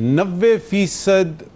90%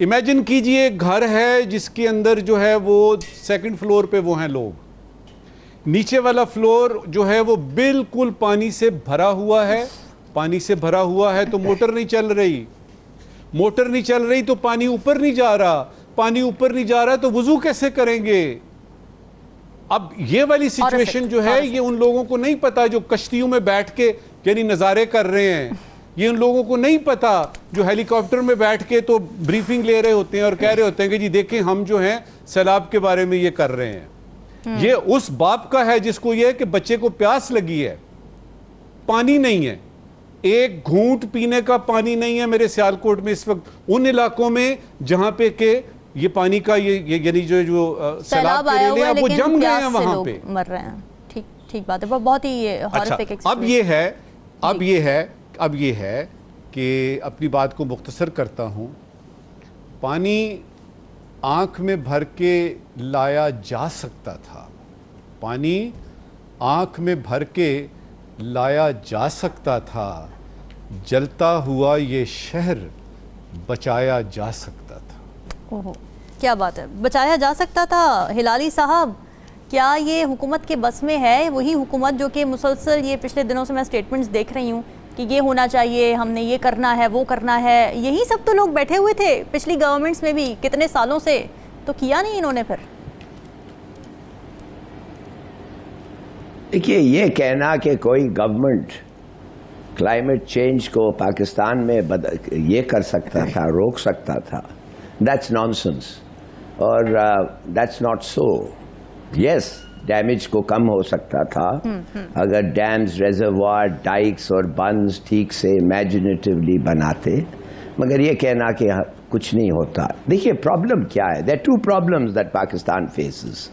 imagine کیجئے ایک گھر ہے جس کے اندر جو ہے وہ سیکنڈ فلور پہ وہ ہیں لوگ, نیچے والا فلور جو ہے وہ بالکل پانی سے بھرا ہوا ہے, پانی سے بھرا ہوا ہے تو موٹر نہیں چل رہی, موٹر نہیں چل رہی تو پانی اوپر نہیں جا رہا, پانی اوپر نہیں جا رہا تو وضو کیسے کریں گے؟ اب یہ والی سچویشن جو ہے یہ ان لوگوں کو نہیں پتا جو کشتیوں میں بیٹھ کے یعنی نظارے کر رہے ہیں, یہ ان لوگوں کو نہیں پتا جو ہیلی کاپٹر میں بیٹھ کے تو بریفنگ لے رہے ہوتے ہیں اور کہہ رہے ہوتے ہیں کہ جی دیکھیں ہم جو ہیں سیلاب کے بارے میں یہ کر رہے ہیں. یہ اس باپ کا ہے جس کو یہ ہے کہ بچے کو پیاس لگی ہے, پانی نہیں ہے, ایک گھونٹ پینے کا پانی نہیں ہے میرے سیالکوٹ میں اس وقت, ان علاقوں میں جہاں پہ کہ یہ پانی کا یعنی جو سیلاب کے ریلے ہیں وہ جم گئے ہیں وہاں پہ مر رہے ہیں. ٹھیک بات ہے, بہت ہی ہارفک. اب یہ ہے کہ اپنی بات کو مختصر کرتا ہوں, پانی آنکھ میں بھر کے لایا جا سکتا تھا, پانی آنکھ میں بھر کے لایا جا سکتا تھا, جلتا ہوا یہ شہر بچایا جا سکتا تھا. اوہ کیا بات ہے, بچایا جا سکتا تھا. ہلالی صاحب, کیا یہ حکومت کے بس میں ہے, وہی حکومت جو کہ مسلسل یہ پچھلے دنوں سے میں سٹیٹمنٹس دیکھ رہی ہوں کہ یہ ہونا چاہیے, ہم نے یہ کرنا ہے, وہ کرنا ہے, یہی سب تو لوگ بیٹھے ہوئے تھے پچھلی گورنمنٹس میں بھی کتنے سالوں سے, تو کیا نہیں انہوں نے پھر؟ دیکھیے یہ کہنا کہ کوئی گورنمنٹ کلائمیٹ چینج کو پاکستان میں یہ کر سکتا تھا, روک سکتا تھا, دیٹس نانسنس, اور that's not so. Yes damage کو کم ہو سکتا تھا اگر ڈیمز, ریزروار, ڈائکس اور بندز ٹھیک سے امیجنیٹیولی بناتے, مگر یہ کہنا کہ کچھ نہیں ہوتا. دیکھیے پرابلم کیا ہے, there are two problems that Pakistan faces.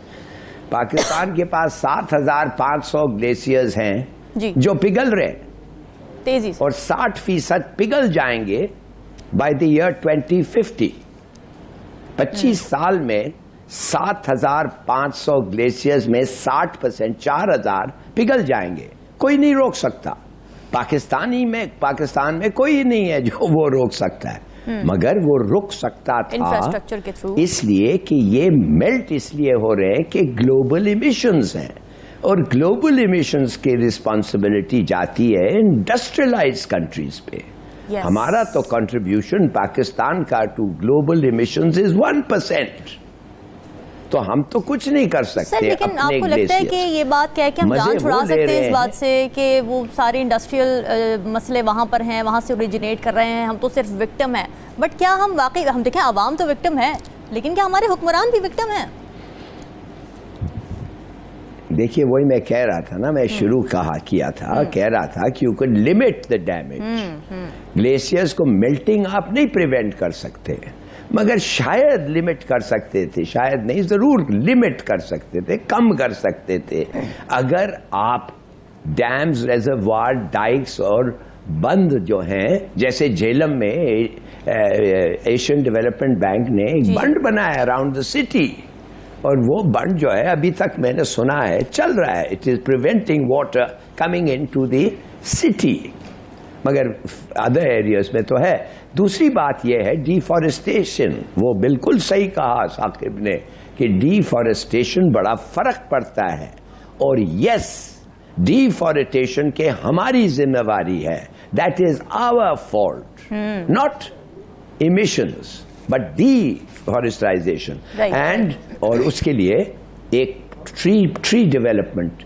Pakistan کے پاس 7,500 گلیشیئرز ہیں جو پگھل رہے تیزی سے, اور 60% پگھل جائیں گے بائی دی ایئر 2050. 25 سال میں 7,500 گلیشیئرز میں 60%, 4,000 پگھل جائیں گے. کوئی نہیں روک سکتا. پاکستان میں کوئی نہیں ہے جو وہ روک سکتا ہے, مگر وہ رک سکتا تھا انفراسٹرکچر کے تھرو, اس لیے کہ یہ میلٹ اس لیے ہو رہے ہیں کہ گلوبل ایمیشنز ہیں, اور گلوبل ایمیشنز کی رسپانسبلٹی جاتی ہے انڈسٹریلائز کنٹریز پہ. ہمارا تو کنٹریبیوشن پاکستان کا ٹو گلوبل ایمیشنز از 1%, تو ہم تو کچھ نہیں کر سکتے. لیکن آپ کو لگتا ہے کہ یہ بات کہہ کے ہم جان چھڑا سکتے ہیں اس بات سے کہ وہ سارے انڈسٹریل مسئلے وہاں پر ہیں, وہاں سے اوریجنیٹ کر رہے ہیں, ہم تو صرف وکٹم ہیں. بٹ کیا ہم واقعی, ہم دیکھیں عوام تو وکٹم ہے, لیکن کیا ہمارے حکمران بھی وکٹم ہیں؟ دیکھیے وہی میں کہہ رہا تھا نا, میں شروع کہہ رہا تھا کہ you can limit the damage. Glaciers کو میلٹنگ آپ نہیں پریونٹ کر سکتے, مگر شاید لمٹ کر سکتے تھے, شاید نہیں ضرور لمٹ کر سکتے تھے, کم کر سکتے تھے, اگر آپ ڈیمز, ریزروار, ڈائکس اور بند جو ہیں, جیسے جہلم میں ایشین ڈیولپمنٹ بینک نے ایک بند بنایا اراؤنڈ دا سٹی, اور وہ بند جو ہے ابھی تک میں نے سنا ہے چل رہا ہے. It is preventing water coming into the city, مگر ادر ایریاز میں تو ہے. دوسری بات یہ ہے ڈیفارسٹیشن, وہ بالکل صحیح کہا ثاقب نے کہ ڈیفارسٹیشن بڑا فرق پڑتا ہے, اور یس ڈیفارسٹیشن کے ہماری ذمہ داری ہے, that is our fault, not emissions but deforestization. And اور اس کے لیے ایک ٹری ڈیولپمنٹ,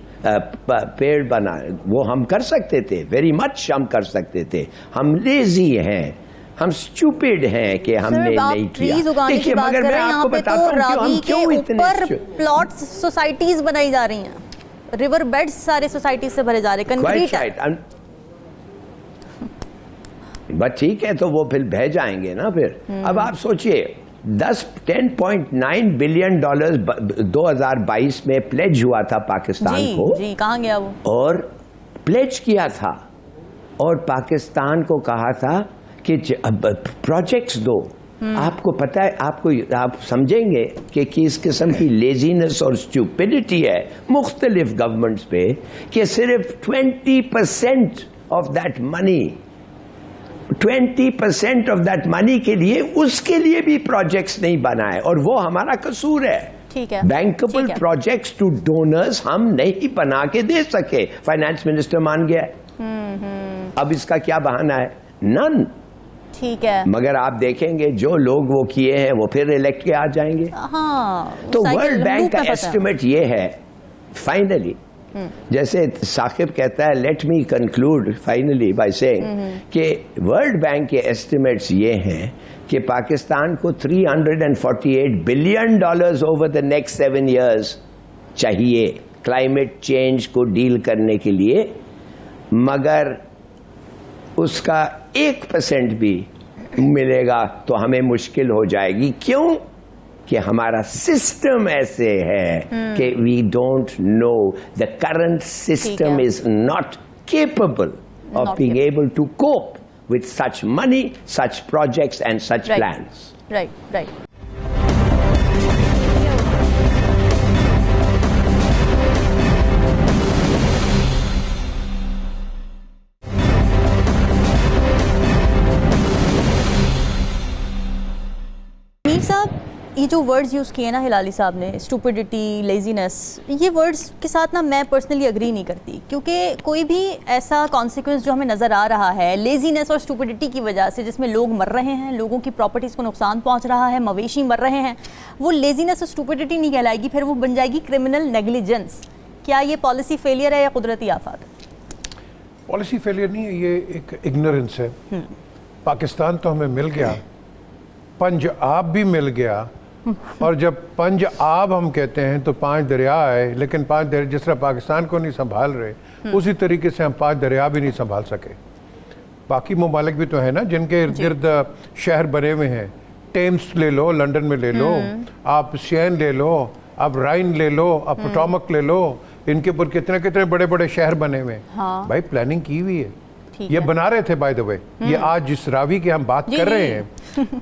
پیڑ بنا, وہ ہم کر سکتے تھے, ویری مچ ہم کر سکتے تھے. ہم لیزی ہیں, ہم سٹوپڈ ہیں کہ ہم نے نہیں کیا. دیکھیے مگر میں آپ کو بتاتا ہوں کہ ہم کیوں اتنے پلاٹس سوسائٹیز بنائی جا رہی ہیں, ریور بیڈز سارے سوسائٹیز سے بھرے جا رہے, کنکریٹ ہے. بس ٹھیک ہے, تو وہ پھر بہ جائیں گے نا پھر. اب آپ سوچئے 10.9 بلین ڈالر 2022 میں پلیج ہوا تھا پاکستان کو, جی کہاں گیا وہ, اور پلیج کیا تھا, اور پاکستان کو کہا تھا کہ پروجیکٹس دو. آپ کو پتا ہے, آپ سمجھیں گے کہ کس قسم کی لیزینس اور اسٹوپڈیٹی ہے مختلف گورنمنٹس پہ, کہ صرف 20% of that money 20% of that money کے لیے اس کے لیے بھی پروجیکٹس نہیں بنائے, اور وہ ہمارا قصور ہے. ٹھیک ہے, بینکبل پروجیکٹس ٹو ڈونرز ہم نہیں بنا کے دے سکے. فائنانس منسٹر مان گیا ہے, اب اس کا کیا بہانہ ہے؟ نن. ٹھیک ہے, مگر آپ دیکھیں گے جو لوگ وہ کیے ہیں وہ پھر الیکٹ کے آ جائیں گے. ہاں, تو ورلڈ بینک کا ایسٹیمیٹ یہ ہے فائنلی, جیسے ثاقب کہتا ہے, let me conclude finally by saying کہ ورلڈ بینک کے ایسٹیمیٹس یہ ہیں کہ پاکستان کو $348 billion over the next 7 years چاہیے کلائمیٹ چینج کو ڈیل کرنے کے لیے, مگر اس کا 1% بھی ملے گا تو ہمیں مشکل ہو جائے گی. کیوں؟ کہ ہمارا سسٹم ایسے ہے کہ we don't know, the current system is not capable of being able to cope with such money, such projects and such plans. Right. Mir sahib, یہ جو ورڈز یوز کیے نا ہلالی صاحب نے, اسٹوپڈیٹی, لیزینس, یہ ورڈز کے ساتھ نا میں پرسنلی اگری نہیں کرتی, کیونکہ کوئی بھی ایسا کانسیکوینس جو ہمیں نظر آ رہا ہے لیزینس اور اسٹوپڈیٹی کی وجہ سے, جس میں لوگ مر رہے ہیں, لوگوں کی پراپرٹیز کو نقصان پہنچ رہا ہے, مویشی مر رہے ہیں, وہ لیزینس اور اسٹوپڈیٹی نہیں کہلائے گی, پھر وہ بن جائے گی کرمنل نیگلیجنس. کیا یہ پالیسی فیلئر ہے یا قدرتی آفات؟ پالیسی فیلئر نہیں ہے, یہ ایک اگنورنس ہے. پاکستان تو ہمیں مل گیا, پنجاب بھی مل گیا, اور جب پنج آب ہم کہتے ہیں تو 5 دریا ہے, لیکن 5 دریا جس طرح پاکستان کو نہیں سنبھال رہے, اسی طریقے سے ہم 5 دریا بھی نہیں سنبھال سکے. باقی ممالک بھی تو ہیں نا جن کے ارد گرد شہر بنے ہوئے ہیں. ٹیمس لے لو, لنڈن میں لے لو, آپ سین لے لو, آپ رائن لے لو, آپ پوٹامک لے لو, ان کے اوپر کتنے بڑے بڑے شہر بنے ہوئے ہیں. بھائی پلاننگ کی ہوئی ہے, یہ بنا رہے تھے. بائی دا وے, یہ آج جس راوی کی ہم بات کر رہے ہیں,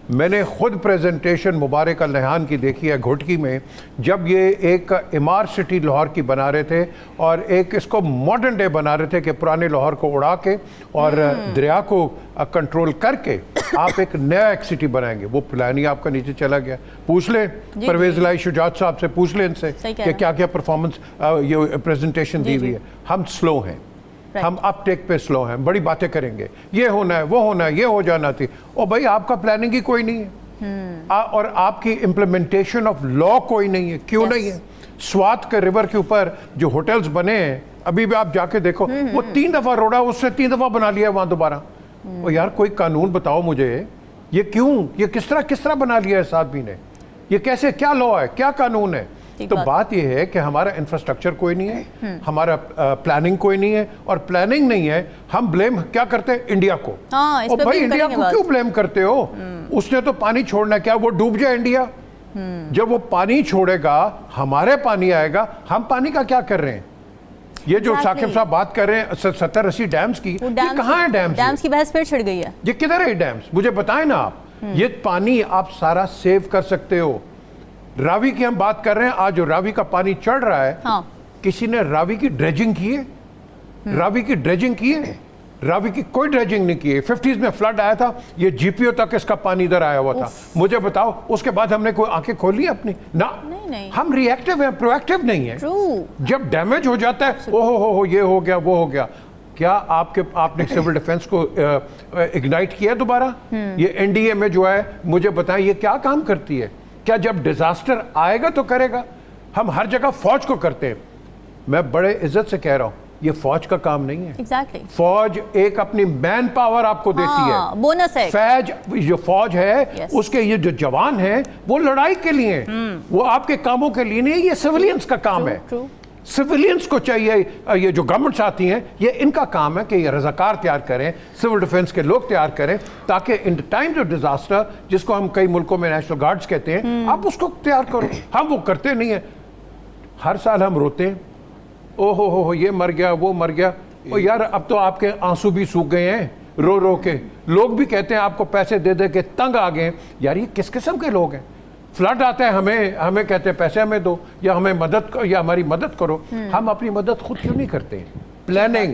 میں نے خود پریزنٹیشن مبارک النہان کی دیکھی ہے گھوٹکی میں, جب یہ ایک امار سٹی لاہور کی بنا رہے تھے اور ایک اس کو ماڈرن ڈے بنا رہے تھے کہ پرانے لاہور کو اڑا کے اور دریا کو کنٹرول کر کے آپ ایک نیا ایک سٹی بنائیں گے. وہ پلان ہی آپ کا نیچے چلا گیا. پوچھ لیں پرویز الہی شجاعت صاحب سے, پوچھ لیں ان سے کہ کیا کیا پرفارمنس یہ پریزنٹیشن دی ہوئی ہے. ہم سلو ہیں, ہم اپ ٹیک پہ سلو ہیں, بڑی باتیں کریں گے, یہ ہونا ہے, وہ ہونا ہے, یہ ہو جانا تھی. اور بھائی آپ کا پلاننگ ہی کوئی نہیں ہے, اور آپ کی امپلیمنٹیشن آف لا کوئی نہیں ہے. کیوں نہیں ہے؟ سوات کے ریور کے اوپر جو ہوٹلز بنے ہیں, ابھی بھی آپ جا کے دیکھو, وہ 3 دفعہ روڑا, اس سے 3 دفعہ بنا لیا وہاں دوبارہ. اور یار کوئی قانون بتاؤ مجھے, یہ کیوں, یہ کس طرح بنا لیا ہے اس آدمی نے, یہ کیسے, کیا لا ہے, کیا قانون ہے؟ تو بات یہ ہے کہ ہمارا انفراسٹرکچر کوئی نہیں ہے, ہمارا پلاننگ کوئی نہیں ہے, اور پلاننگ نہیں ہے, ہم بلیم کیا کرتے ہیں؟ انڈیا کو. اور بھائی انڈیا کو کیوں بلیم کرتے ہو؟ اس نے تو پانی چھوڑنا, کیا وہ ڈوب جائے انڈیا؟ جب وہ پانی چھوڑے گا, ہمارے پانی آئے گا. ہم پانی کا کیا کر رہے ہیں؟ یہ جو ثاقب صاحب بات کر رہے ہیں 70-80 ڈیمز کی, یہ کہاں ہے ڈیمز؟ ڈیمز کی بحث پھر چھڑ گئی ہے. یہ کدھر ہے ڈیمز؟ مجھے بتائیں نا آپ. یہ پانی آپ سارا سیو کر سکتے ہو. راوی کی ہم بات کر رہے ہیں, آج جو راوی کا پانی چڑھ رہا ہے, کسی نے راوی کی ڈریجنگ کی ہے؟ راوی کی ڈریجنگ کی ہے؟ راوی کی کوئی ڈریجنگ نہیں کی ہے. 50s میں فلڈ آیا تھا, یہ جی پی او تک اس کا پانی ادھر آیا ہوا تھا. مجھے بتاؤ اس کے بعد ہم نے کوئی آنکھیں کھولی اپنی؟ نہ, ہم ری ایکٹیو ہیں, پرو ایکٹیو نہیں ہیں. جب ڈیمیج ہو جاتا ہے, ہو یہ ہو گیا, وہ ہو گیا. کیا آپ نے سول ڈیفنس کو اگنائٹ کیا دوبارہ؟ یہ این ڈی اے میں جو ہے, مجھے بتائیں یہ کیا کام کرتی ہے؟ کیا جب ڈیزاسٹر آئے گا تو کرے گا؟ ہم ہر جگہ فوج کو کرتے ہیں. میں بڑے عزت سے کہہ رہا ہوں, یہ فوج کا کام نہیں ہے. فوج ایک اپنی مین پاور آپ کو دیتی ہے, بونس ہے. جو فوج ہے اس کے یہ جو جوان ہیں وہ لڑائی کے لیے ہیں, وہ آپ کے کاموں کے لیے نہیں. یہ سیولینز کا کام ہے. سیولینز کو چاہیے, یہ جو گورنمنٹس آتی ہیں, یہ ان کا کام ہے کہ یہ رضاکار تیار کریں, سول ڈیفنس کے لوگ تیار کریں, تاکہ ان ٹائم آف ڈیزاسٹر, جس کو ہم کئی ملکوں میں نیشنل گارڈز کہتے ہیں, آپ اس کو تیار کرو. ہم وہ کرتے نہیں ہیں. ہر سال ہم روتے ہیں, او ہو یہ مر گیا, وہ مر گیا. اور یار اب تو آپ کے آنسو بھی سوکھ گئے ہیں رو رو کے. لوگ بھی کہتے ہیں آپ کو پیسے دے دے کے تنگ آ گئے. یار یہ کس قسم کے لوگ ہیں؟ فلڈ آتا ہے, ہمیں کہتے ہیں پیسے ہمیں دو, یا ہمیں مدد, یا ہماری مدد کرو. ہم اپنی مدد خود کیوں نہیں کرتے؟ Planning,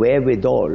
wherewithal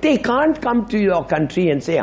They can't come to your country and say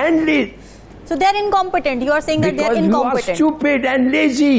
and lazy. So they are incompetent. You are saying that they are Because you are incompetent. stupid and lazy.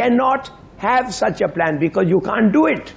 cannot have such a plan because you can't do it.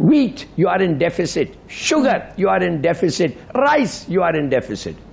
Wheat, you are in deficit. Sugar, you are in deficit. Rice, you are in deficit.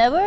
Never.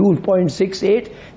2.68,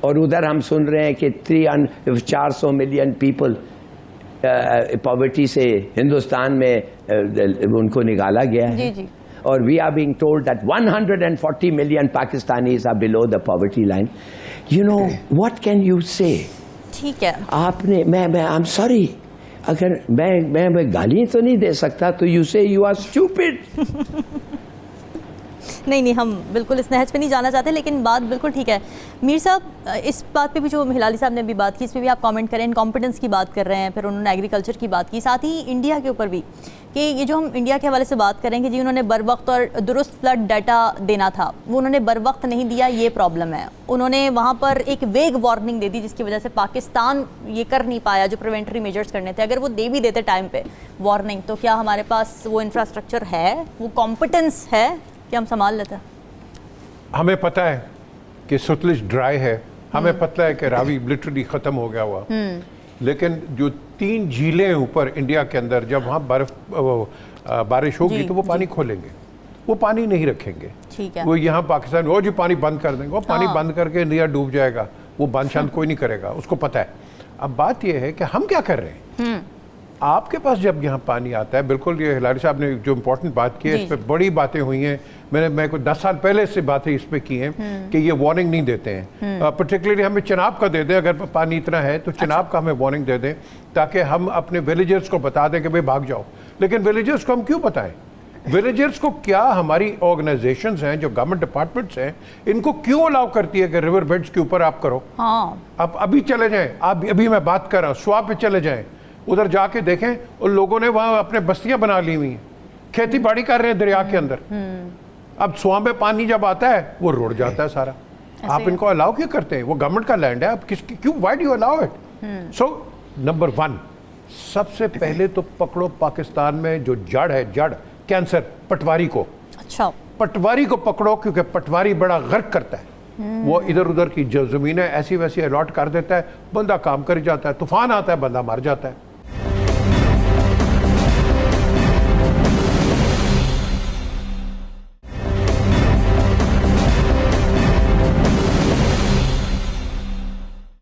اور ادھر ہم سن رہے ہیں کہ 400 million people poverty سے ہندوستان میں ان کو نکالا گیا ہے. جی جی. اور we are being told that 140 million Pakistanis are below the poverty line. You know what can you say? ٹھیک ہے. آپ نے میں آئی ایم سوری، اگر میں گالی تو نہیں دے سکتا تو یو سے یو آر اسٹوپڈ. نہیں ہم بالکل اس نہج پہ نہیں جانا چاہتے، لیکن بات بالکل ٹھیک ہے. میر صاحب اس بات پہ بھی جو ہلالی صاحب نے بھی بات کی، اس پہ بھی آپ کامنٹ کریں. انکمپیٹنس کی بات کر رہے ہیں، پھر انہوں نے ایگریکلچر کی بات کی، ساتھ ہی انڈیا کے اوپر بھی کہ یہ جو ہم انڈیا کے حوالے سے بات کریں کہ جی انہوں نے بر وقت اور درست فلڈ ڈیٹا دینا تھا، وہ انہوں نے بر وقت نہیں دیا، یہ پرابلم ہے. انہوں نے وہاں پر ایک ویگ وارننگ دے دی جس کی وجہ سے پاکستان یہ کر نہیں پایا جو پریونٹری میجرز کرنے تھے. اگر وہ دے بھی دیتے ٹائم پہ وارننگ، تو کیا ہمارے پاس وہ انفراسٹرکچر ہے، وہ کمپیٹنس ہے کہ ہم سنبھال لیتے ہیں؟ ہمیں پتہ ہے کہ ستلج ڈرائی ہے، ہمیں پتہ ہے کہ راوی لٹرلی ختم ہو گیا ہوا، لیکن جو 3 جھیلیں اوپر انڈیا کے اندر جب وہاں بارش ہوگی تو وہ پانی کھولیں گے، وہ پانی نہیں رکھیں گے. وہ یہاں پاکستان وہ جو پانی بند کر دیں گے، وہ پانی بند کر کے انڈیا ڈوب جائے گا، وہ بند شاند کوئی نہیں کرے گا، اس کو پتہ ہے. اب بات یہ ہے کہ ہم کیا کر رہے ہیں. آپ کے پاس جب یہاں پانی آتا ہے، بالکل یہ ہلالی صاحب نے جو امپورٹنٹ بات کی ہے، اس پہ بڑی باتیں ہوئی ہیں. میں کو 10 سال پہلے سے باتیں اس پہ کی ہیں کہ یہ وارننگ نہیں دیتے ہیں. پرٹیکولرلی ہمیں چناب کا دے دیں، اگر پانی اتنا ہے تو چناب کا ہمیں وارننگ دے دیں تاکہ ہم اپنے ویلیجرز کو بتا دیں کہ بھئی بھاگ جاؤ. لیکن ویلیجرز کو ہم کیوں بتائیں؟ ویلیجرز کو کیا ہماری آرگنائزیشنز ہیں جو گورنمنٹ ڈپارٹمنٹس ہیں، ان کو کیوں الاؤ کرتی ہے کہ ریور بیڈز کے اوپر آپ کرو؟ آپ ابھی چلے جائیں، آپ ابھی میں بات کر رہا ہوں، سوا پہ چلے جائیں، ادھر جا کے دیکھیں ان لوگوں نے وہاں اپنے بستیاں بنا لی ہوئی ہیں، کھیتی باڑی کر رہے ہیں دریا کے اندر. اب سواں میں پانی جب آتا ہے وہ روڑ جاتا ہے سارا. آپ ان کو الاؤ کیوں کرتے ہیں؟ وہ گورنمنٹ کا لینڈ ہے، آپ کیوں why do you allow it? So number 1 سب سے پہلے تو پکڑو پاکستان میں جو جڑ ہے، جڑ کینسر، پٹواری کو. اچھا، پٹواری کو پکڑو، کیونکہ پٹواری بڑا غرق کرتا ہے. وہ ادھر ادھر کی جو زمینیں ایسی ویسی الاٹ کر دیتا ہے، بندہ کام کر جاتا ہے، طوفان آتا ہے بندہ مر جاتا ہے.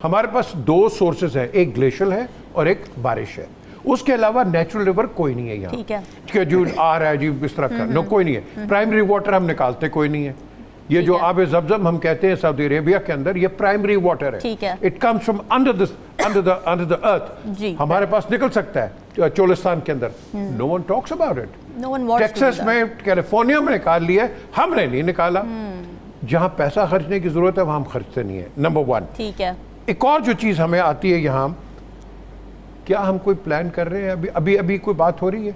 ہمارے پاس 2 سورسز ہیں، ایک گلیشیل ہے اور ایک بارش ہے. اس کے علاوہ نیچرل ریور کوئی نہیں ہے یہاں کہ جو آ رہا ہے جی اس طرح کا، نو کوئی نہیں ہے. پرائمری واٹر ہم نکالتے کوئی نہیں ہے. یہ جو آب زمزم ہم کہتے ہیں سعودی عربیہ کے اندر، یہ پرائمری واٹر ہے. It comes from under the earth. ہمارے پاس نکل سکتا ہے چولستان کے اندر. No one talks about it. Texas میں، کیلیفورنیا میں نکال لیا ہے، ہم نے نہیں نکالا. جہاں پیسہ خرچنے کی ضرورت ہے وہاں ہم خرچتے نہیں ہیں. نمبر 1. ٹھیک ہے. ایک اور جو چیز ہمیں آتی ہے یہاں، کیا ہم کوئی پلان کر رہے ہیں؟ ابھی کوئی بات ہو رہی ہے.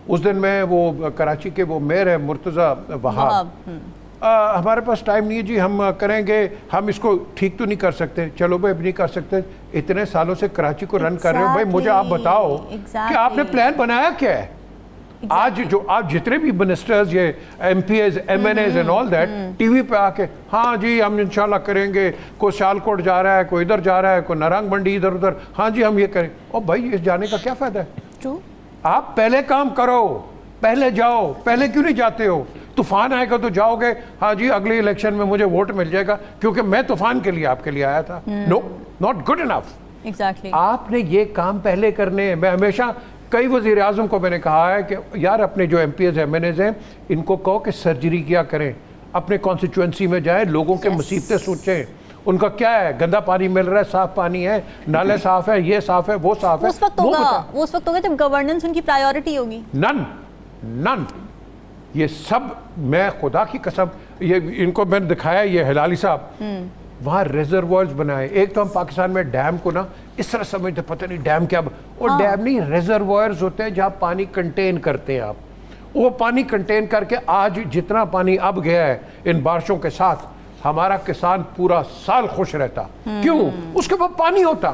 اس دن میں وہ کراچی کے وہ میئر ہے مرتضی وہاب، ہمارے پاس ٹائم نہیں ہے جی، ہم کریں گے، ہم اس کو ٹھیک تو نہیں کر سکتے. چلو بھائی اب نہیں کر سکتے، اتنے سالوں سے کراچی کو رن کر رہے ہو، بھائی مجھے آپ بتاؤ کہ آپ نے پلان بنایا کیا ہے. آج جتنے بھی منسٹرز، یہ MPAs, MNAs and all that, TV پہ آ کے ہاں جی ہم انشاءاللہ کریں گے، کوئی سیالکوٹ جا رہا ہے، کوئی ادھر جا رہا ہے، کوئی نارنگ منڈی ادھر ادھر، ہاں جی ہم یہ کریں. اور بھائی اس جانے کا کیا فائدہ ہے؟ آپ پہلے کام کرو، پہلے جاؤ. پہلے کیوں نہیں جاتے ہو؟ طوفان آئے گا تو جاؤ گے، ہاں جی اگلی الیکشن میں مجھے ووٹ مل جائے گا کیونکہ میں طوفان کے لیے آپ کے لیے آیا تھا. نو، ناٹ گڈ انف. آپ نے یہ کام پہلے کرنے ہیں. میں ہمیشہ کئی وزیر اعظم کو میں نے کہا ہے کہ یار اپنے جو MPAs, MNAs ہیں، ان کو کہو کہ سرجری کیا کریں، اپنے کانسٹیچوئنسی میں جائیں، لوگوں کے مصیبتیں سوچیں. ان کا کیا ہے؟ گندا پانی مل رہا ہے، صاف پانی ہے، نالے صاف ہے، یہ صاف ہے، وہ صاف ہے. اس وقت ہوگا جب گورننس ان کی پرائیورٹی ہوگی. نن یہ سب، میں خدا کی قسم، یہ ان کو میں نے دکھایا، یہ ہلالی صاحب وہاں ریزروائرز بنائے. ایک تو ہم پاکستان میں ڈیم کو نا اس طرح سمجھتے، پتہ نہیں ڈیم کیا، اور ڈیم نہیں، ریزروائرز ہوتے ہیں جہاں پانی کنٹین کرتے ہیں. آپ وہ پانی کنٹین کر کے آج جتنا پانی اب گیا ہے ان بارشوں کے ساتھ، ہمارا کسان پورا سال خوش رہتا. کیوں؟ اس کے بعد پانی ہوتا.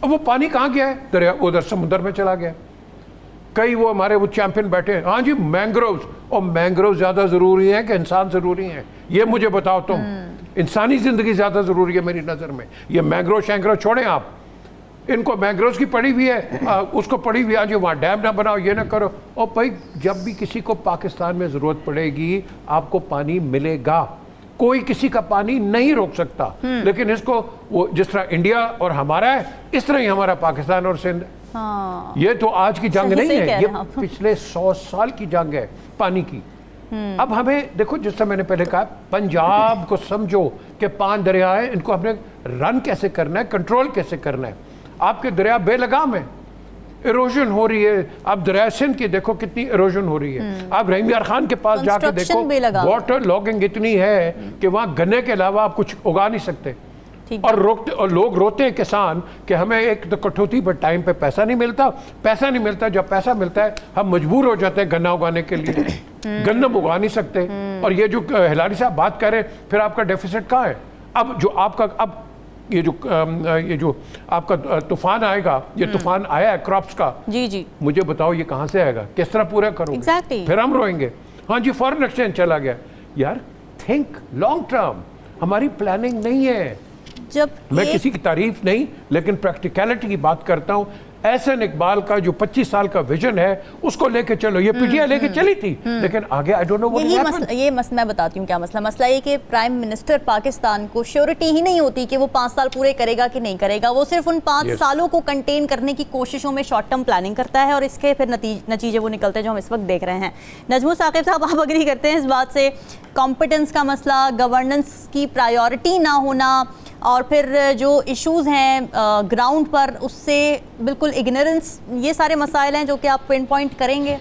اب وہ پانی کہاں گیا ہے؟ دریا ادھر سمندر میں چلا گیا. کئی وہ ہمارے وہ چیمپئن بیٹھے ہیں، ہاں جی مینگرووز، اور مینگرووز زیادہ ضروری ہیں کہ انسان ضروری ہیں؟ یہ مجھے بتاؤ تم. انسانی زندگی زیادہ ضروری ہے میری نظر میں. یہ مینگروو شینگروو چھوڑیں آپ، ان کو مینگرووز کی پڑی ہوئی ہے، اس کو پڑی ہوئی ہے جی وہاں ڈیم نہ بناؤ، یہ نہ کرو. اور بھائی جب بھی کسی کو پاکستان میں ضرورت پڑے گی آپ کو پانی ملے گا. کوئی کسی کا پانی نہیں روک سکتا. لیکن اس کو وہ جس طرح انڈیا اور ہمارا ہے اس طرح ہی ہمارا پاکستان اور سندھ. یہ تو آج کی جنگ نہیں ہے, یہ پچھلے 100 سال کی جنگ ہے پانی کی. اب ہمیں دیکھو جس طرح میں نے پہلے کہا, پنجاب کو سمجھو کہ 5 دریا ہیں, ان کو ہم نے رن کیسے کرنا ہے, کنٹرول کیسے کرنا ہے. آپ کے دریا بے لگام ہیں, ایروژن ہو رہی ہے. آپ دریا سندھ کی دیکھو کتنی ایروژن ہو رہی ہے. آپ رحیم یار خان کے پاس جا کے دیکھو, واٹر لاگنگ اتنی ہے کہ وہاں گنے کے علاوہ آپ کچھ اگا نہیں سکتے. اور لوگ روتے ہیں کسان کہ ہمیں ایک تو کٹوتی پر ٹائم پہ پیسہ نہیں ملتا. جب پیسہ ملتا ہے ہم مجبور ہو جاتے ہیں گنا اگانے کے لیے. گندم اگا نہیں سکتے. اور یہ جو ہلاری صاحب بات کر رہے ہیں, پھر آپ کا ڈیفیسٹ کہاں ہے؟ اب جو آپ کا یہ جو آپ کا طوفان آئے گا, یہ طوفان آیا ہے کراپس کا, جی مجھے بتاؤ یہ کہاں سے آئے گا, کس طرح پورا کرو گے؟ پھر ہم روئیں گے. ہاں جی فارن ایکسچینج چلا گیا. یار تھنک لانگ ٹرم, ہماری پلاننگ نہیں ہے. میں کسی کی تعریف نہیں لیکن پریکٹیکلٹی کی بات کرتا ہوں. احسن اقبال کا جو 25 سال کا ویژن ہے اس کو لے کے چلو. یہ پی ٹی آئی لے کے چلی تھی لیکن آگے I don't know what will happen. یہ میں بتاتی ہوں کیا مسئلہ یہ کہ پرائم منسٹر پاکستان کو شیورٹی ہی نہیں ہوتی کہ وہ 5 سال پورے کرے گا کہ نہیں کرے گا. وہ صرف ان 5 سالوں کو کنٹین کرنے کی کوششوں میں شارٹ ٹرم پلاننگ کرتا ہے اور اس کے پھر نتیجے وہ نکلتے ہیں جو ہم اس وقت دیکھ رہے ہیں. نجم ثاقب صاحب, آپ اگری کرتے ہیں اس بات سے, کمپٹنس کا مسئلہ, گورننس کی پرائیورٹی نہ ہونا, اور پھر جو ایشوز ہیں گراؤنڈ پر اس سے بالکل اگنورنس, یہ سارے مسائل ہیں جو کہ آپ پن پوائنٹ کریں گے؟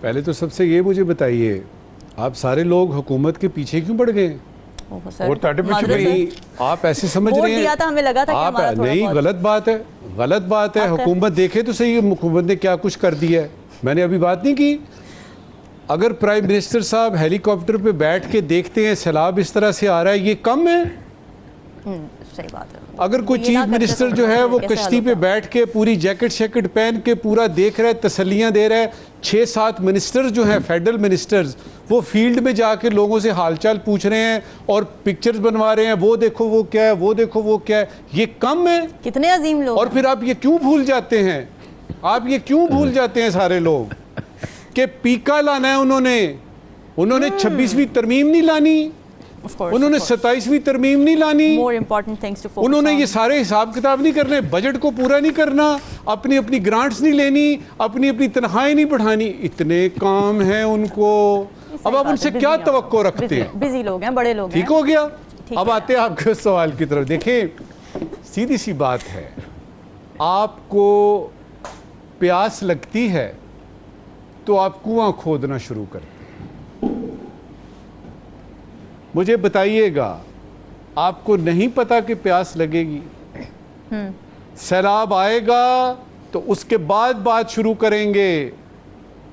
پہلے تو سب سے یہ مجھے بتائیے, آپ سارے لوگ حکومت کے پیچھے کیوں پڑ گئے؟ آپ ایسے سمجھ رہے ہیں ہمیں لگا تھا آپ نہیں, غلط بات ہے. حکومت دیکھے تو صحیح حکومت نے کیا کچھ کر دیا ہے. میں نے ابھی بات نہیں کی. اگر پرائم منسٹر صاحب ہیلی کاپٹر پہ بیٹھ کے دیکھتے ہیں سیلاب اس طرح سے آ رہا ہے, یہ کم ہے؟ صحیح بات ہے. اگر کوئی چیف منسٹر جو ہے وہ کشتی پہ بیٹھ کے پوری جیکٹ شیکٹ پہن کے پورا دیکھ رہا ہے, تسلیاں دے رہا ہے, 6-7 منسٹر جو ہیں فیڈرل منسٹرز وہ فیلڈ میں جا کے لوگوں سے حال چال پوچھ رہے ہیں اور پکچرز بنوا رہے ہیں, وہ دیکھو وہ کیا ہے, وہ دیکھو وہ کیا ہے, یہ کم ہے؟ کتنے عظیم لوگ. اور پھر آپ یہ کیوں بھول جاتے ہیں, سارے لوگ کہ پیکا لانا ہے انہوں نے 26ویں ترمیم نہیں لانی, انہوں نے 27ویں ترمیم نہیں لانی, انہوں نے یہ سارے حساب کتاب نہیں کرنے, بجٹ کو پورا نہیں کرنا, اپنی گرانٹس نہیں لینی, اپنی تنخواہیں نہیں بڑھانی. اتنے کام ہیں ان کو, اب آپ ان سے کیا توقع رکھتے ہیں؟ بزی لوگ ہیں, بڑے لوگ ہیں. ٹھیک ہو گیا. اب آتے ہیں آپ کے سوال کی طرف. دیکھیں سیدھی سی بات ہے, آپ کو پیاس لگتی ہے تو آپ کنواں کھودنا شروع کرتے ہیں. مجھے بتائیے گا, آپ کو نہیں پتا کہ پیاس لگے گی, سیلاب آئے گا تو اس کے بعد بات شروع کریں گے,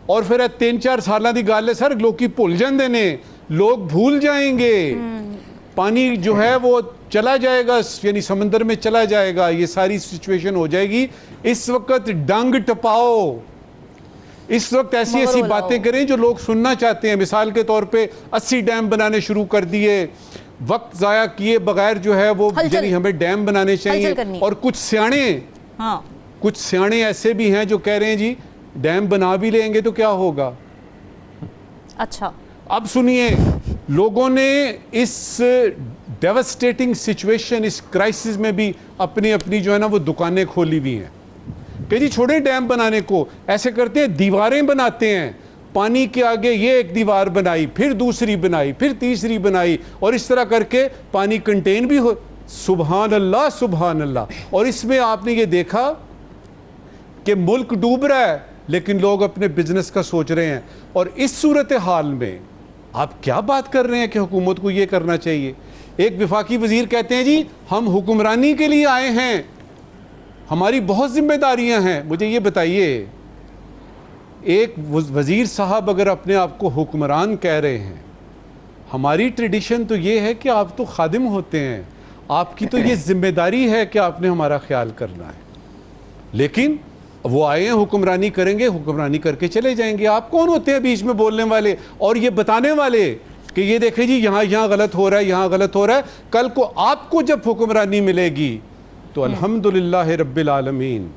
اور پھر 3-4 سالہ دی گل ہے سر, لوگ کی بھول جاندے نے, لوگ بھول جائیں گے, پانی جو ہے وہ چلا جائے گا, یعنی سمندر میں چلا جائے گا, یہ ساری سچویشن ہو جائے گی. اس وقت ڈنگ ٹپاؤ, اس وقت ایسی باتیں کریں جو لوگ سننا چاہتے ہیں. مثال کے طور پہ 80 ڈیم بنانے شروع کر دیے, وقت ضائع کیے بغیر جو ہے وہ, یعنی ہمیں ڈیم بنانے چاہیے. اور کچھ سیانے ایسے بھی ہیں جو کہہ رہے ہیں جی ڈیم بنا بھی لیں گے تو کیا ہوگا. اچھا اب سنیے, لوگوں نے اس ڈیوسٹیٹنگ سچویشن, اس کرائسس میں بھی اپنی جو ہے نا وہ دکانیں کھولی ہوئی ہیں کہ جی چھوڑے ڈیم بنانے کو. ایسے کرتے ہیں دیواریں بناتے ہیں, پانی کے آگے یہ ایک دیوار بنائی, پھر دوسری بنائی, پھر تیسری بنائی, اور اس طرح کر کے پانی کنٹین بھی ہو. سبحان اللہ سبحان اللہ. اور اس میں آپ نے یہ دیکھا کہ ملک ڈوب رہا ہے لیکن لوگ اپنے بزنس کا سوچ رہے ہیں. اور اس صورتحال میں آپ کیا بات کر رہے ہیں کہ حکومت کو یہ کرنا چاہیے. ایک وفاقی وزیر کہتے ہیں جی ہم حکمرانی کے لیے آئے ہیں, ہماری بہت ذمہ داریاں ہیں. مجھے یہ بتائیے, ایک وزیر صاحب اگر اپنے آپ کو حکمران کہہ رہے ہیں, ہماری ٹریڈیشن تو یہ ہے کہ آپ تو خادم ہوتے ہیں, آپ کی تو یہ ذمہ داری ہے کہ آپ نے ہمارا خیال کرنا ہے. لیکن وہ آئے ہیں حکمرانی کریں گے, حکمرانی کر کے چلے جائیں گے. آپ کون ہوتے ہیں بیچ میں بولنے والے اور یہ بتانے والے کہ یہ دیکھیں جی یہاں غلط ہو رہا ہے, یہاں غلط ہو رہا ہے. کل کو آپ کو جب حکمرانی ملے گی تو الحمدللہ رب العالمین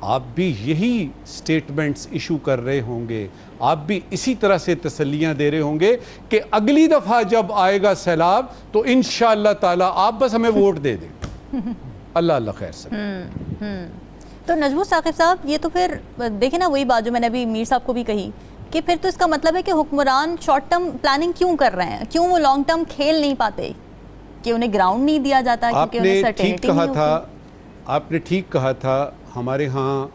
آپ بھی یہی سٹیٹمنٹس ایشو کر رہے ہوں گے, آپ بھی اسی طرح سے تسلیاں دے رہے ہوں گے کہ اگلی دفعہ جب آئے گا سیلاب تو انشاءاللہ تعالیٰ آپ بس ہمیں ووٹ دے دیں. اللہ خیر سکے. تو نجم ثاقب صاحب, یہ تو پھر دیکھیں نا وہی بات جو میں نے ابھی میر صاحب کو بھی کہی کہ پھر تو اس کا مطلب ہے کہ حکمران شارٹ ٹرم پلاننگ کیوں کر رہے ہیں, کیوں وہ لانگ ٹرم کھیل نہیں پاتے, کہ انہیں گراؤنڈ نہیں دیا جاتا, کیونکہ انہیں سرٹینٹی نہیں ہوتی. آپ نے ٹھیک کہا تھا. ہمارے ہاں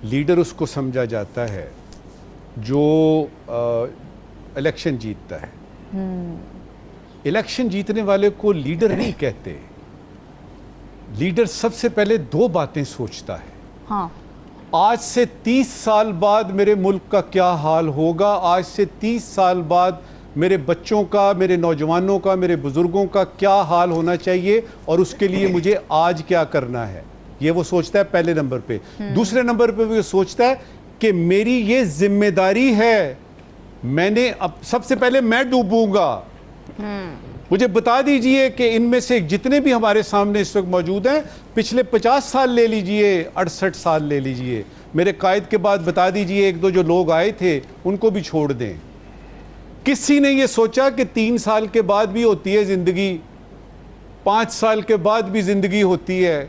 لیڈر اس کو سمجھا جاتا ہے جو الیکشن جیتتا ہے. الیکشن جیتنے والے کو لیڈر نہیں کہتے. لیڈر سب سے پہلے دو باتیں سوچتا ہے. ہاں, آج سے 30 سال بعد میرے ملک کا کیا حال ہوگا, آج سے 30 سال بعد میرے بچوں کا, میرے نوجوانوں کا, میرے بزرگوں کا کیا حال ہونا چاہیے, اور اس کے لیے مجھے آج کیا کرنا ہے. یہ وہ سوچتا ہے پہلے نمبر پہ. دوسرے نمبر پہ وہ سوچتا ہے کہ میری یہ ذمہ داری ہے, میں نے اب سب سے پہلے میں ڈوبوں گا. مجھے بتا دیجئے کہ ان میں سے جتنے بھی ہمارے سامنے اس وقت موجود ہیں, پچھلے 50 سال لے لیجئے, 68 سال لے لیجئے, میرے قائد کے بعد بتا دیجئے ایک دو جو لوگ آئے تھے ان کو بھی چھوڑ دیں. کسی نے یہ سوچا کہ 3 سال کے بعد بھی ہوتی ہے زندگی, 5 سال کے بعد بھی زندگی ہوتی ہے.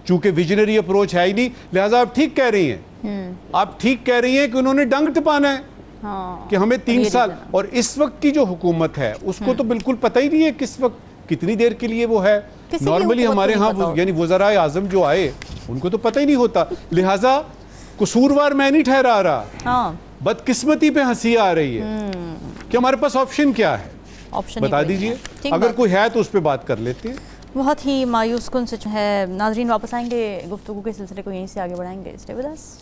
چونکہ ویژنری اپروچ ہے ہی نہیں, لہٰذا آپ ٹھیک کہہ رہی ہیں. آپ ٹھیک کہہ رہی ہیں کہ انہوں نے ڈنگ ٹپانا ہے کہ ہمیں 3 سال. اور اس وقت کی جو حکومت ہے اس کو تو بالکل پتہ ہی نہیں ہے کس وقت کتنی دیر کے لیے وہ ہے. نارملی ہمارے ہاں یعنی وزرائے اعظم جو آئے ان کو تو پتہ ہی نہیں ہوتا. لہٰذا قصوروار میں نہیں ٹھہرا رہا, بدقسمتی پہ ہنسی آ رہی ہے کہ ہمارے پاس آپشن کیا ہے. بتا دیجئے, اگر کوئی ہے تو اس پہ بات کر لیتے ہیں. بہت ہی مایوس کن سے ہے. ناظرین واپس آئیں گے, گفتگو کے سلسلے کو یہیں سے آگے بڑھائیں گے. Stay with us.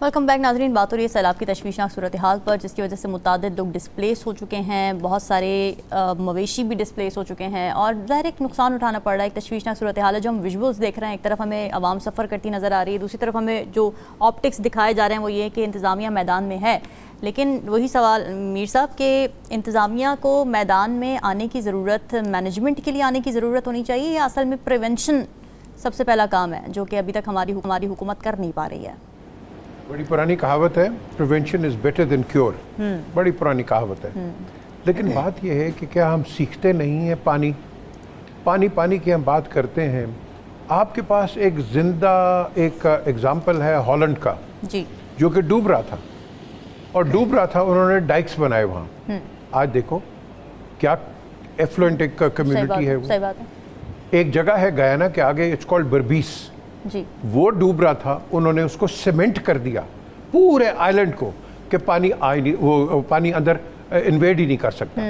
Welcome back ناظرین. بات ہو رہی ہے سیلاب کی تشویشناک صورتحال پر, جس کی وجہ سے متعدد لوگ ڈسپلیس ہو چکے ہیں, بہت سارے مویشی بھی ڈسپلیس ہو چکے ہیں, اور ظاہر ایک نقصان اٹھانا پڑ رہا ہے. ایک تشویشناک صورتحال ہے جو ہم ویژولز دیکھ رہے ہیں. ایک طرف ہمیں عوام سفر کرتی نظر آ رہی ہے, دوسری طرف ہمیں جو آپٹکس دکھائے جا رہے ہیں وہ یہ ہے کہ انتظامیہ میدان میں ہے. لیکن وہی سوال میر صاحب کہ انتظامیہ کو میدان میں آنے کی ضرورت, مینجمنٹ کے لیے آنے کی ضرورت ہونی چاہیے, یا اصل میں پریونشن سب سے پہلا کام ہے جو کہ ابھی تک ہماری حکومت کر نہیں پا رہی ہے؟ بڑی پرانی کہاوت ہے, prevention is better than cure. بڑی پرانی کہاوت ہے. لیکن بات یہ ہے کہ کیا ہم سیکھتے نہیں ہیں؟ پانی کی ہم بات کرتے ہیں. آپ کے پاس ایک زندہ ایک ایگزامپل ہے ہالینڈ کا, جی, جو کہ ڈوب رہا تھا, اور ڈوب رہا تھا, انہوں نے ڈائکس بنائے وہاں. آج دیکھو کیا ایفلوئنٹ ایک کمیونٹی ہے. صحیح بات ہے. ایک جگہ ہے گیانا کے آگے, اٹس کالڈ بربیس. جی, وہ ڈوب رہا تھا, انہوں نے اس کو سیمنٹ کر دیا پورے آئیلینڈ کو کہ پانی آئے نہیں, وہ پانی اندر انویڈ ہی نہیں کر سکتا.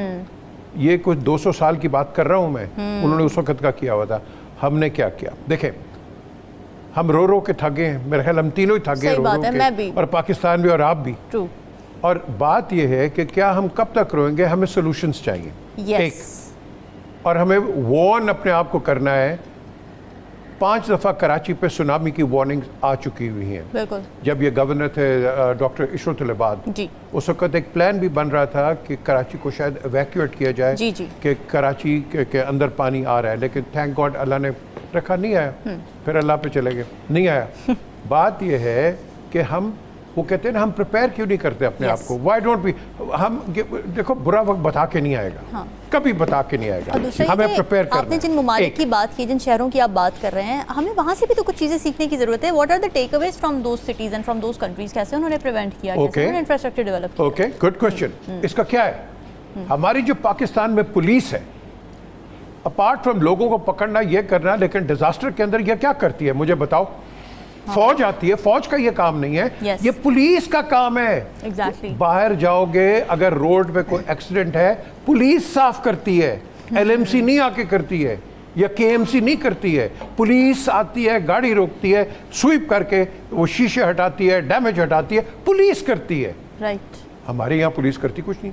یہ کچھ 200 سال کی بات کر رہا ہوں میں, انہوں نے اس وقت کا کیا ہوا تھا. ہم نے کیا کیا دیکھیں, ہم رو کے تھگے ہیں, میرے خیال ہم تینوں ہی تھگے ہیں, اور پاکستان بھی اور آپ بھی. اور بات یہ ہے کہ کیا ہم کب تک روئیں گے؟ ہمیں سولوشنز چاہیے. ایک, اور ہمیں وارن اپنے آپ کو کرنا ہے. 5 دفعہ کراچی پہ سونامی کی وارننگ آ چکی ہوئی ہیں. بالکل. جب یہ گورنر تھے ڈاکٹر عشرت العباد, اس وقت ایک پلان بھی بن رہا تھا کہ کراچی کو شاید ایویکیویٹ کیا جائے, کہ کراچی کے اندر پانی آ رہا ہے. لیکن تھینک گاڈ اللہ نے رکھا, نہیں آیا. پھر اللہ پہ چلے گئے, نہیں آیا. بات یہ ہے کہ ہم, وہ کہتے ہیں نا, ہم پریپیئر کیوں نہیں کرتے اپنے آپ کو؟ Why don't we? ہم دیکھو, برا وقت بتا کے نہیں آئے گا, کبھی بتا کے نہیں آئے گا. ہمیں پریپیئر کرنا ہے. آپ نے جن ممالک کی بات کی, جن شہروں کی آپ بات کر رہے ہیں, ہمیں وہاں سے بھی تو کچھ چیزیں سیکھنے کی ضرورت ہے. What are the takeaways from those cities and from those countries? کیسے انہوں نے پریونٹ کیا, کیسے انہوں نے انفراسٹرکچر ڈیولپ کیا؟ Okay, good question. اس کا کیا ہے؟ ہماری جو پاکستان میں پولیس ہے, اپارٹ فرام لوگوں کو پکڑنا, یہ کرنا, لیکن ڈیزاسٹر کے اندر یہ کیا کرتی ہے مجھے بتاؤ؟ فوج آتی ہے, فوج کا یہ کام نہیں ہے, یہ پولیس کا کام ہے. باہر جاؤ گے, اگر روڈ پہ کوئی ایکسیڈنٹ ہے, پولیس صاف کرتی ہے, ایل ایم سی نہیں آ کے کرتی ہے, یا کے ایم سی نہیں کرتی ہے. پولیس آتی ہے, گاڑی روکتی ہے, سویپ کر کے وہ شیشے ہٹاتی ہے, ڈیمیج ہٹاتی ہے, پولیس کرتی ہے. رائٹ. ہمارے یہاں پولیس کرتی کچھ نہیں.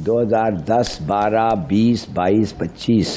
2010, 12, 20, 22, 25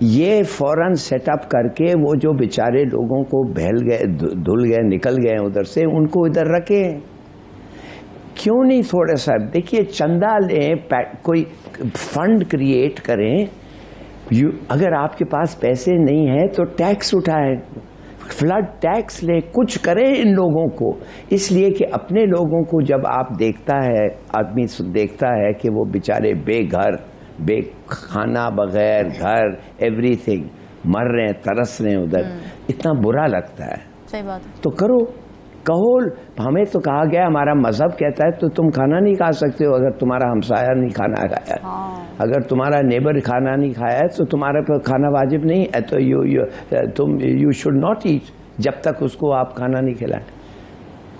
یہ فوراً سیٹ اپ کر کے وہ جو بیچارے لوگوں کو بہل گئے دھل گئے نکل گئے ادھر سے ان کو ادھر رکھیں. کیوں نہیں تھوڑا سا دیکھیے چندہ لیں, کوئی فنڈ کریٹ کریں. اگر آپ کے پاس پیسے نہیں ہیں تو ٹیکس اٹھائیں, فلڈ ٹیکس لیں, کچھ کریں ان لوگوں کو. اس لیے کہ اپنے لوگوں کو جب آپ دیکھتا ہے آدمی دیکھتا ہے کہ وہ بیچارے بے گھر بے کھانا بغیر گھر ایوری تھنگ مر رہے ہیں ترس رہے ہیں ادھر, اتنا برا لگتا ہے. صحیح بات ہے. تو کرو کہو, ہمیں تو کہا گیا ہمارا مذہب کہتا ہے تو تم کھانا نہیں کھا سکتے ہو اگر تمہارا ہمسایہ نہیں کھانا کھایا, اگر تمہارا نیبر کھانا نہیں کھایا ہے تو تمہارے پر کھانا واجب نہیں ہے, تو یو شوڈ ناٹ ایٹ جب تک اس کو آپ کھانا نہیں کھلائیں.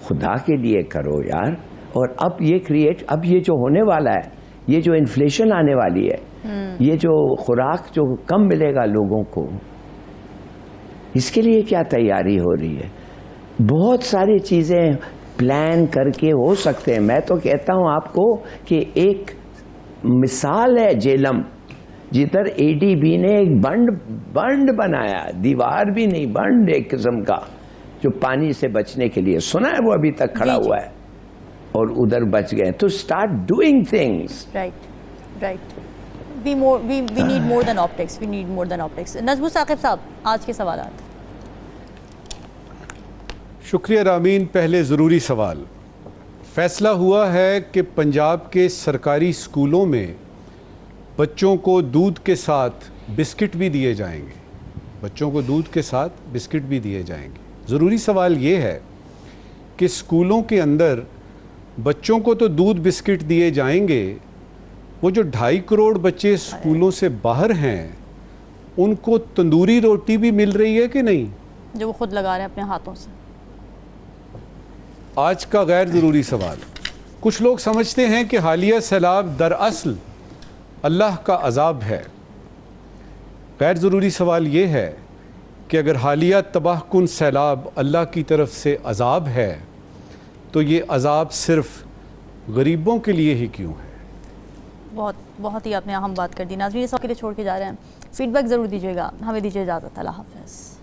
خدا کے لیے کرو یار. اور اب یہ جو ہونے والا ہے, یہ جو انفلیشن آنے والی ہے, یہ جو خوراک جو کم ملے گا لوگوں کو, اس کے لیے کیا تیاری ہو رہی ہے؟ بہت ساری چیزیں پلان کر کے ہو سکتے ہیں. میں تو کہتا ہوں آپ کو کہ ایک مثال ہے جیلم, جدھر اے ڈی بی نے ایک بنڈ بنایا, دیوار بھی نہیں, بنڈ ایک قسم کا, جو پانی سے بچنے کے لیے. سنا ہے وہ ابھی تک کھڑا ہوا ہے اور ادھر بچ گئے. تو start doing things. Right. We need more than optics. We need more than optics. نجم ثاقب صاحب, آج کے سوالات. شکریہ رامین. پہلے ضروری سوال. فیصلہ ہوا ہے کہ پنجاب کے سرکاری اسکولوں میں بچوں کو دودھ کے ساتھ بسکٹ بھی دیے جائیں گے. بچوں کو دودھ کے ساتھ بسکٹ بھی دیے جائیں گے. ضروری سوال یہ ہے کہ اسکولوں کے اندر بچوں کو تو دودھ بسکٹ دیے جائیں گے, وہ جو 2.5 کروڑ بچے اسکولوں سے باہر ہیں ان کو تندوری روٹی بھی مل رہی ہے کہ نہیں, جو وہ خود لگا رہے ہیں اپنے ہاتھوں سے؟ آج کا غیر ضروری سوال. کچھ لوگ سمجھتے ہیں کہ حالیہ سیلاب دراصل اللہ کا عذاب ہے. غیر ضروری سوال یہ ہے کہ اگر حالیہ تباہ کن سیلاب اللہ کی طرف سے عذاب ہے تو یہ عذاب صرف غریبوں کے لیے ہی کیوں ہے؟ بہت ہی آپ نے اہم بات کر دی. ناظرین اس وقت کے لیے چھوڑ کے جا رہے ہیں. فیڈ بیک ضرور دیجیے گا. ہمیں دیجیے اجازت. اللہ حافظ.